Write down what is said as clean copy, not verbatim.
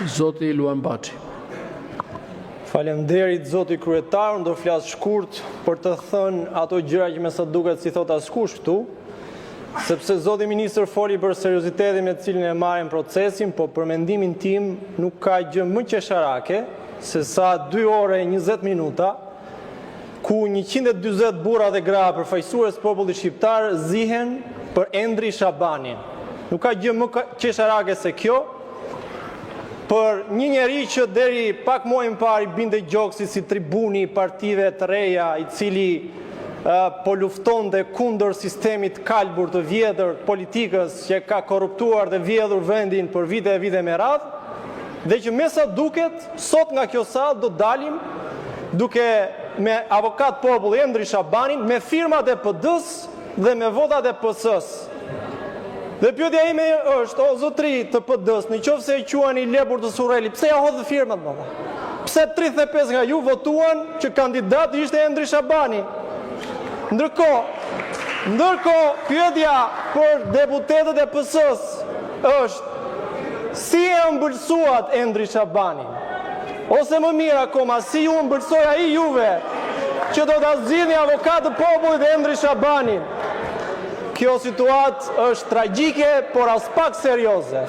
Zoti Luan Baçi. Faleminderit zoti kryetar, do flas shkurt për të thënë ato gjëra që me sa duket si thot askush këtu, sepse zoti ministër foli për seriozitetin me të cilin e marrin procesin, po për mendimin tim nuk ka gjë më qesharake se sa 2 orë e 20 minuta ku 140 burra dhe gra përfaqësues popullit shqiptar zihen për Endri Shabanin. Nuk ka gjë më qesharake se kjo. Për një njeri që deri pak muaj më parë binte gjoksi si tribuni i partive të reja, i cili po luftonte kundër sistemit kalbur të vjetër politikës që ka korruptuar dhe vjedhur vendin për vite e vite me radhë, dhe që me sa duket, sot nga kjo sallë do dalim duke me avokat populli Endri Shabanin, me firmat e PD-s dhe me votat e PS-s. Dhe pyetja ime është, o zotri të PD-s, në qoftë se e quani Lebur të Surreli, pse ja hodhë firmat më? Pse 35 nga ju votuan që kandidat ishte Endri Shabani? Ndërkohë, pyetja për deputetët e PS-s është, si e ëmbëlsuat Endri Shabani? Ose më mirë akoma, si ju ëmbëlsoi ai juve që do ta zgjidhni avokat të popullit dhe Endri Shabanin? Kjo situatë është tragjike, por as pak serioze.